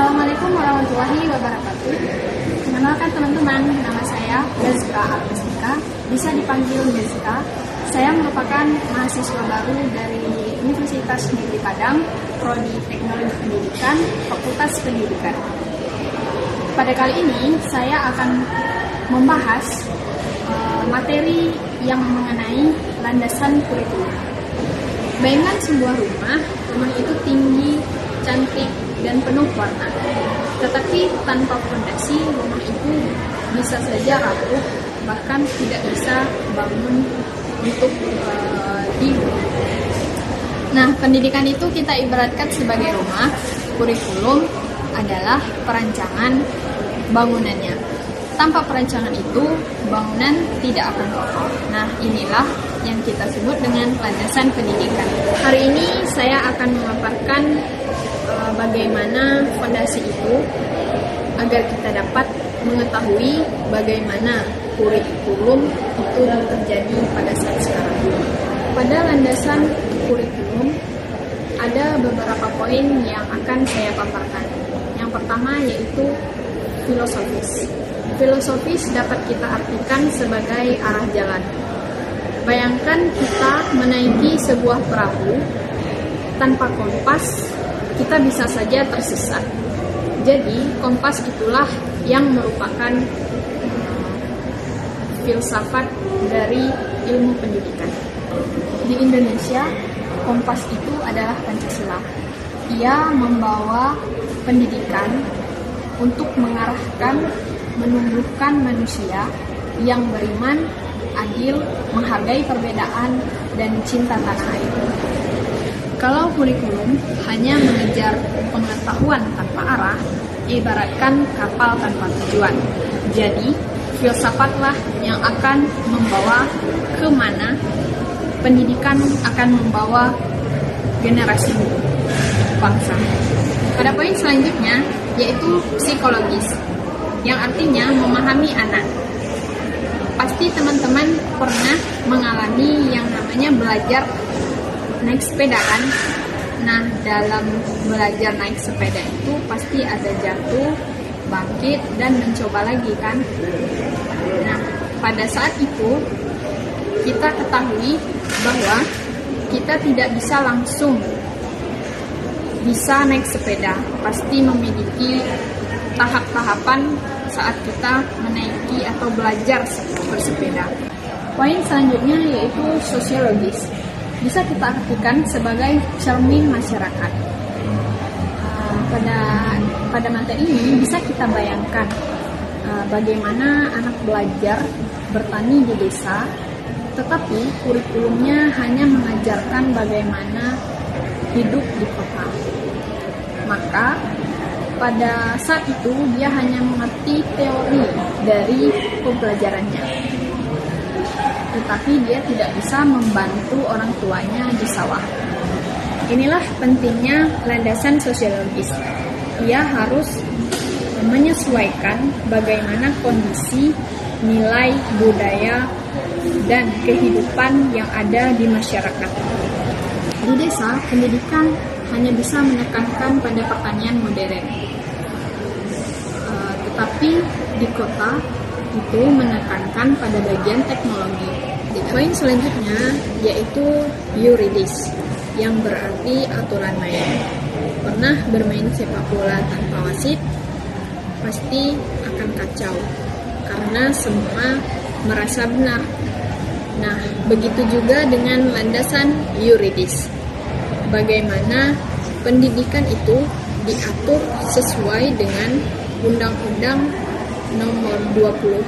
Assalamualaikum warahmatullahi wabarakatuh. Kenalkan teman-teman, nama saya Yazra Agustika, bisa dipanggil Yazra. Saya merupakan mahasiswa baru dari Universitas Negeri Padang, Prodi Teknologi Pendidikan, Fakultas Pendidikan. Pada kali ini saya akan membahas materi yang mengenai landasan kurikulum. Bayangkan sebuah rumah itu tinggi, cantik, dan penuh warna. Tetapi tanpa fondasi, rumah itu bisa saja rapuh, bahkan tidak bisa bangun untuk dihuni. Nah, pendidikan itu kita ibaratkan sebagai rumah. Kurikulum adalah perancangan bangunannya. Tanpa perancangan itu, bangunan tidak akan kokoh. Nah, inilah yang kita sebut dengan landasan pendidikan. Hari ini saya akan memaparkan bagaimana fondasi itu agar kita dapat mengetahui bagaimana kurikulum itu terjadi pada saat sekarang. Pada landasan kurikulum ada beberapa poin yang akan saya paparkan. Yang pertama yaitu filosofis. Filosofis dapat kita artikan sebagai arah jalan. Bayangkan kita menaiki sebuah perahu tanpa kompas, kita bisa saja tersesat. Jadi, kompas itulah yang merupakan filsafat dari ilmu pendidikan. Di Indonesia, kompas itu adalah Pancasila. Ia membawa pendidikan untuk mengarahkan, menumbuhkan manusia yang beriman, adil, menghargai perbedaan, dan cinta tanah air. Kalau kurikulum hanya mengejar pengetahuan tanpa arah, ibaratkan kapal tanpa tujuan. Jadi, filsafatlah yang akan membawa kemana pendidikan akan membawa generasi bangsa. Pada poin selanjutnya, yaitu psikologis, yang artinya memahami anak. Pasti teman-teman pernah mengalami yang namanya belajar naik sepeda kan? Nah, dalam belajar naik sepeda itu pasti ada jatuh, bangkit, dan mencoba lagi kan? Nah, pada saat itu kita ketahui bahwa kita tidak bisa langsung bisa naik sepeda. Pasti memiliki tahap-tahapan saat kita menaiki atau belajar bersepeda. Poin selanjutnya yaitu sosiologis. Bisa kita artikan sebagai cermin masyarakat. Pada materi ini bisa kita bayangkan bagaimana anak belajar bertani di desa, tetapi kurikulumnya hanya mengajarkan bagaimana hidup di kota. Maka pada saat itu dia hanya mengerti teori dari pembelajarannya, tetapi dia tidak bisa membantu orang tuanya di sawah. Inilah pentingnya landasan sosiologis. Ia harus menyesuaikan bagaimana kondisi, nilai, budaya, dan kehidupan yang ada di masyarakat. Di desa, pendidikan hanya bisa menekankan pada pertanian modern. Tetapi di kota itu menekankan pada bagian teknologi. Poin selanjutnya yaitu yuridis, yang berarti aturan main. Pernah bermain sepak bola tanpa wasit, pasti akan kacau karena semua merasa benar. Nah, begitu juga dengan landasan yuridis. Bagaimana pendidikan itu diatur sesuai dengan Undang-Undang Nomor 20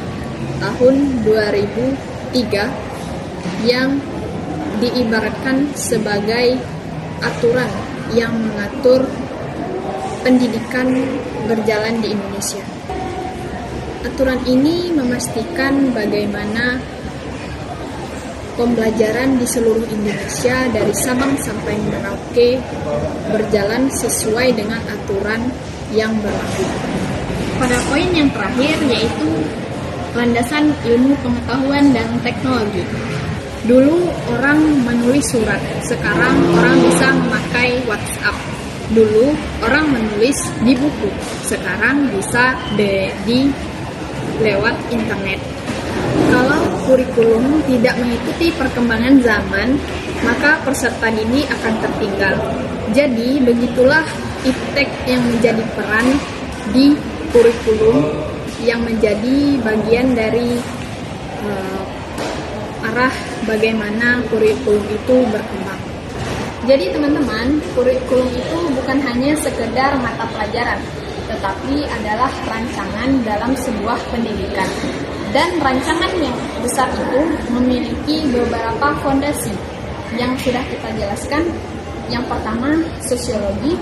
Tahun 2003 yang diibaratkan sebagai aturan yang mengatur pendidikan berjalan di Indonesia. Aturan ini memastikan bagaimana pembelajaran di seluruh Indonesia dari Sabang sampai Merauke berjalan sesuai dengan aturan yang berlaku. Pada poin yang terakhir yaitu landasan ilmu pengetahuan dan teknologi. Dulu orang menulis surat, sekarang orang bisa memakai WhatsApp. Dulu orang menulis di buku, sekarang bisa lewat internet. Kalau kurikulum tidak mengikuti perkembangan zaman, maka peserta didik akan tertinggal. Jadi, begitulah iptek yang menjadi peran di kurikulum yang menjadi bagian dari arah bagaimana kurikulum itu berkembang. Jadi teman-teman, kurikulum itu bukan hanya sekedar mata pelajaran, tetapi adalah rancangan dalam sebuah pendidikan. Dan rancangan yang besar itu memiliki beberapa fondasi yang sudah kita jelaskan. Yang pertama, sosiologi,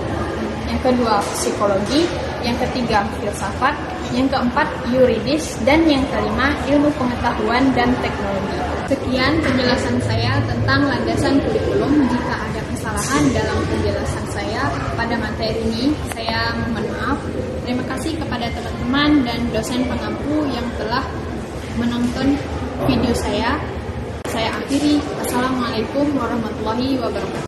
yang kedua, psikologi, yang ketiga, filsafat, yang keempat, yuridis, dan yang kelima, ilmu pengetahuan dan teknologi. Sekian penjelasan saya tentang landasan kurikulum. Jika ada kesalahan dalam penjelasan saya pada materi ini, saya mohon maaf. Terima kasih kepada teman-teman dan dosen pengampu yang telah menonton video saya. Saya akhiri. Assalamualaikum warahmatullahi wabarakatuh.